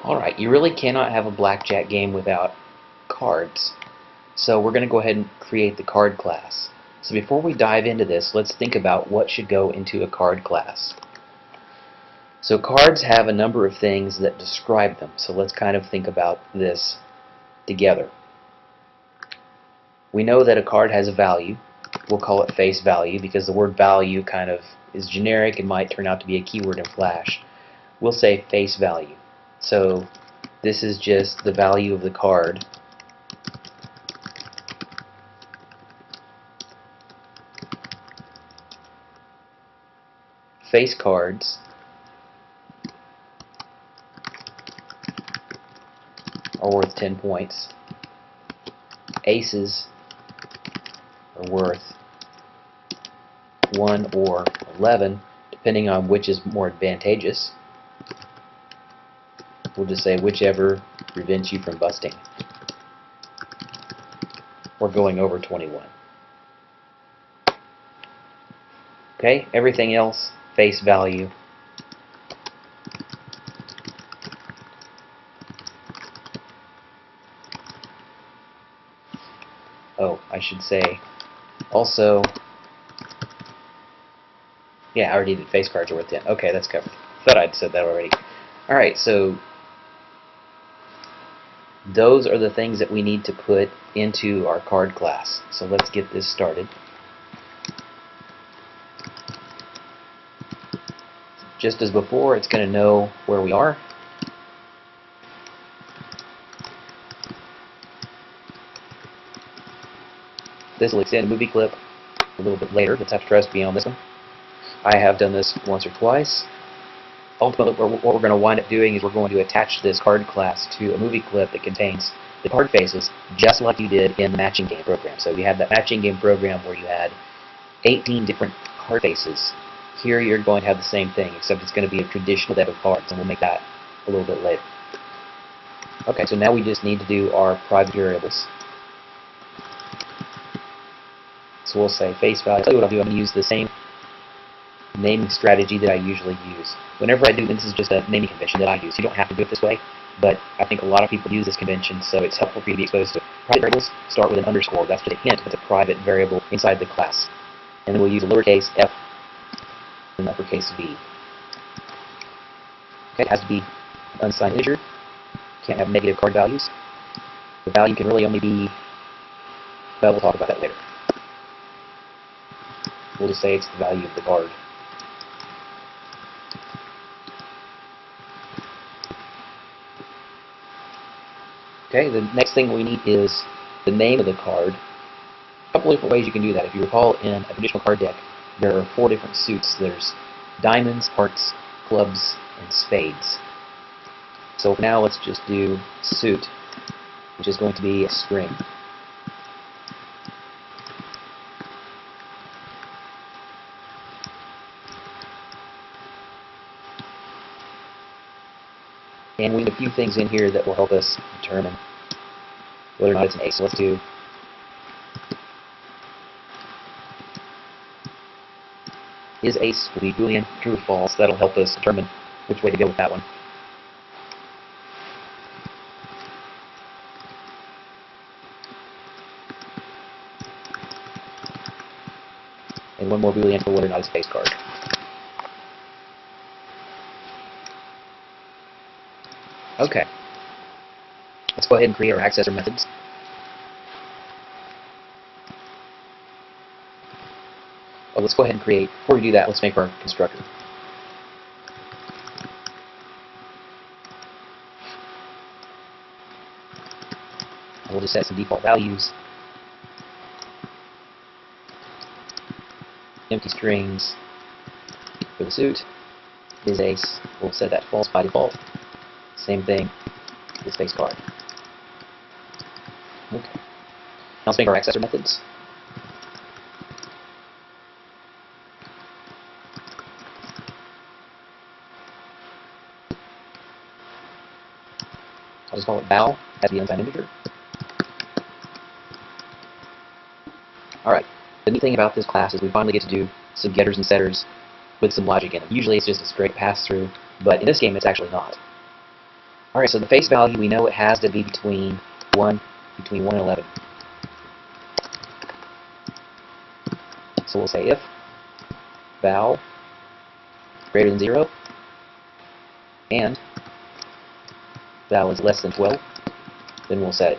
Alright, you really cannot have a blackjack game without cards. So we're going to go ahead and create the card class. So before we dive into this, let's think about what should go into a card class. So cards have a number of things that describe them. So let's kind of think about this together. We know that a card has a value. We'll call it face value because the word value kind of is generic and might turn out to be a keyword in Flash. We'll say face value. So this is just the value of the card. Face cards are worth 10 points. Aces are worth 1 or 11, depending on which is more advantageous. We'll just say whichever prevents you from busting or going over 21. Okay, everything else, face value. Oh, I should say also, yeah, I already did face cards are worth 10. Okay, that's covered. Thought I'd said that already. Alright, so those are the things that we need to put into our card class. So let's get this started. Just as before, it's going to know where we are. This will extend a movie clip a little bit later. Let's have to trust me on this one. I have done this once or twice. Ultimately, what we're going to wind up doing is we're going to attach this card class to a movie clip that contains the card faces, just like you did in the matching game program. So you had that matching game program where you had 18 different card faces. Here you're going to have the same thing, except it's going to be a traditional deck of cards, and we'll make that a little bit later. Okay, so now we just need to do our private variables. So we'll say face value. I'll tell you what I'll do. I'm going to use the same naming strategy that I usually use. Whenever I do, this is just a naming convention that I use. You don't have to do it this way, but I think a lot of people use this convention, so it's helpful for you to be exposed to it. Private variables start with an underscore. That's just a hint. It's a private variable inside the class. And then we'll use a lowercase f and an uppercase v. Okay, it has to be an unsigned integer. Can't have negative card values. The value can really only be, well, we'll talk about that later. We'll just say it's the value of the card. Okay, the next thing we need is the name of the card. A couple different ways you can do that. If you recall, in a traditional card deck, there are 4 different suits. There's diamonds, hearts, clubs, and spades. So for now, let's just do suit, which is going to be a string. And we have a few things in here that will help us determine whether or not it's an ace. So let's do is ace will be Boolean, true or false. That'll help us determine which way to go with that one. And one more Boolean for whether or not it's a face card. Okay. Let's go ahead and create our accessor methods. Oh, let's go ahead and create, before we do that, let's make our constructor. And we'll just set some default values. Empty strings for the suit is ace. We'll set that false by default. Same thing with face card. Okay. Now let's make our accessor methods. I'll just call it val as the unsigned integer. Alright. The neat thing about this class is we finally get to do some getters and setters with some logic in them. Usually it's just a straight pass-through, but in this game it's actually not. Alright, so the face value, we know it has to be between 1 and 11. So we'll say if val greater than 0 and val is less than 12, then we'll set it.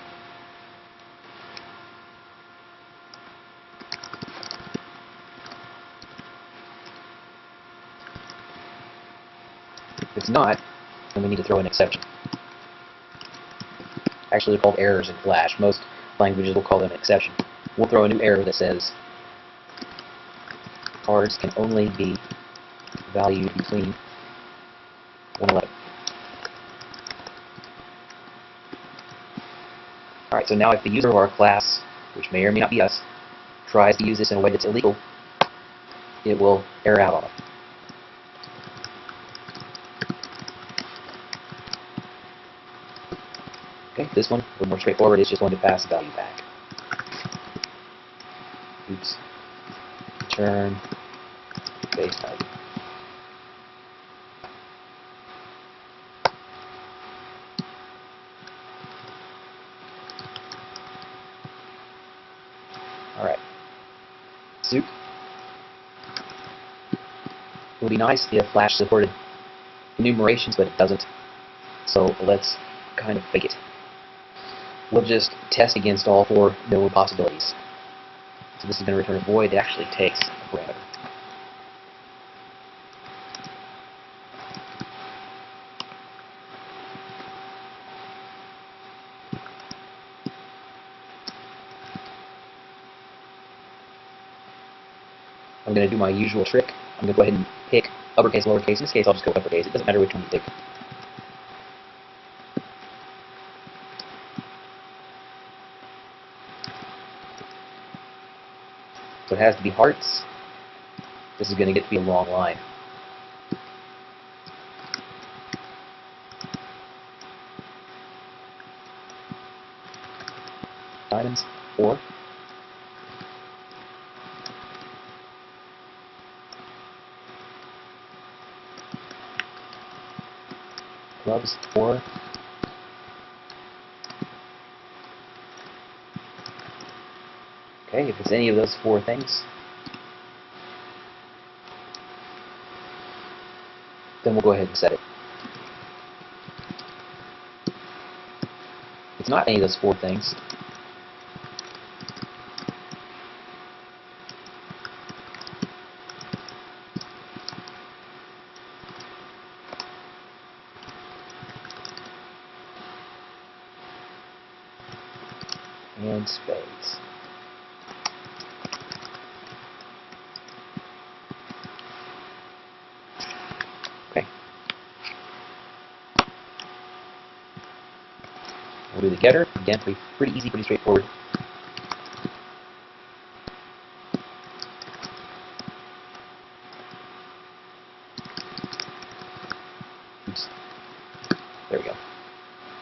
If it's not, then we need to throw an exception. Actually, they're called errors in Flash. Most languages will call them an exception. We'll throw a new error that says cards can only be valued between 1 and 11. Alright, so now if the user of our class, which may or may not be us, tries to use this in a way that's illegal, it will error out on it. Okay, this one, a little more straightforward, it's just going to pass the value back. Oops. Return base value. Alright. Soup. It would be nice if Flash supported enumerations, but it doesn't. So let's kind of fake it. We'll just test against all 4 known possibilities. So this is going to return a void that actually takes a parameter. I'm going to do my usual trick. I'm going to go ahead and pick uppercase, lowercase. In this case, I'll just go uppercase. It doesn't matter which one you pick. So it has to be hearts. This is going to get to be a long line. Items 4. Clubs 4. Okay, if it's any of those 4 things, then we'll go ahead and set it. If it's not any of those 4 things, and spades. Okay. We'll do the getter. Again, pretty easy, pretty straightforward. Oops. There we go.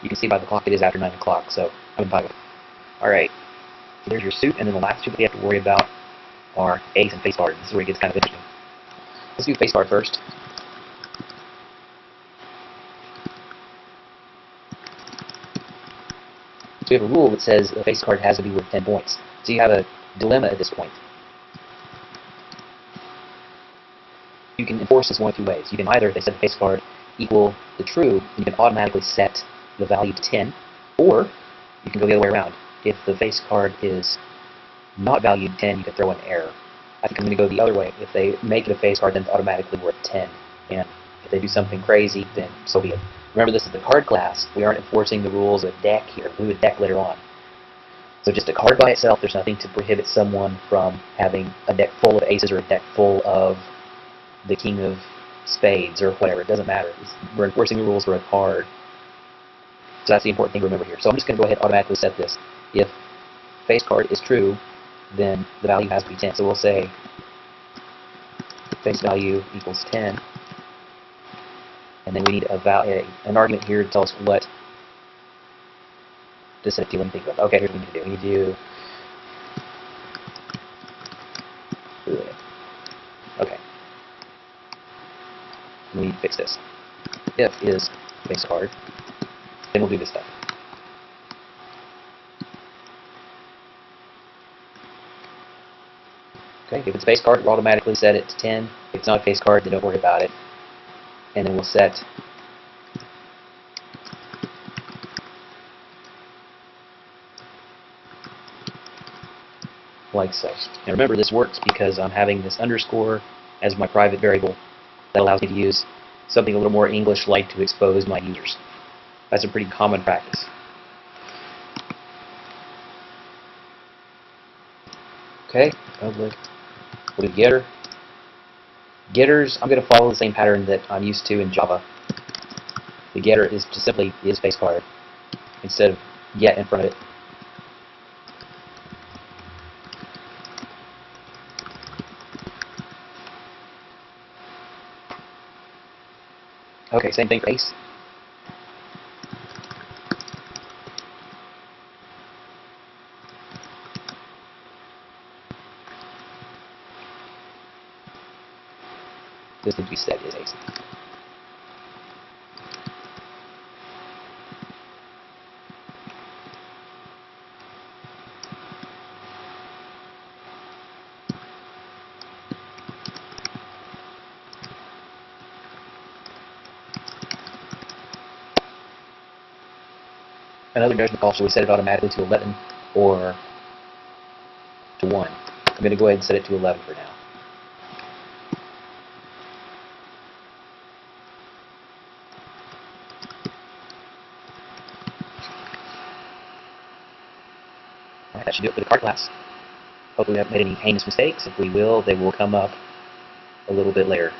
You can see by the clock it is after 9 o'clock, so I'm in 5. Alright. So there's your suit, and then the last two that we have to worry about are ace and face card. This is where it gets kind of interesting. Let's do face card first. So we have a rule that says a face card has to be worth 10 points. So you have a dilemma at this point. You can enforce this one of 2 ways. You can either, if they set the face card equal the true, you can automatically set the value to 10, or you can go the other way around. If the face card is not valued 10, you can throw an error. I think I'm going to go the other way. If they make it a face card, then it's automatically worth 10. And if they do something crazy, then so be it. Remember, this is the card class. We aren't enforcing the rules of deck here. We would deck later on. So just a card by itself, there's nothing to prohibit someone from having a deck full of aces or a deck full of the king of spades or whatever. It doesn't matter. We're enforcing the rules for a card. So that's the important thing to remember here. So I'm just going to go ahead and automatically set this. If face card is true, then the value has to be 10. So we'll say face value equals 10. And then we need an argument here to tell us what to set it to. Let me think about it. Okay, here's what we need to do. We need to do... Okay. We need to fix this. If is face card then we'll do this stuff. Okay, if it's a face card, we'll automatically set it to 10. If it's not a face card, then don't worry about it. And then we'll set like so. And remember, this works because I'm having this underscore as my private variable that allows me to use something a little more English-like to expose my users. That's a pretty common practice. Okay, we'll do getter. Getters, I'm going to follow the same pattern that I'm used to in Java. The getter is just simply is face card instead of get in front of it. Okay, same thing for face. This needs to be set as ace. Another judgment call, should we set it automatically to 11 or to 1? I'm going to go ahead and set it to 11 for now. Alright, that should do it for the card class. Hopefully we haven't made any heinous mistakes. If we will, they will come up a little bit later.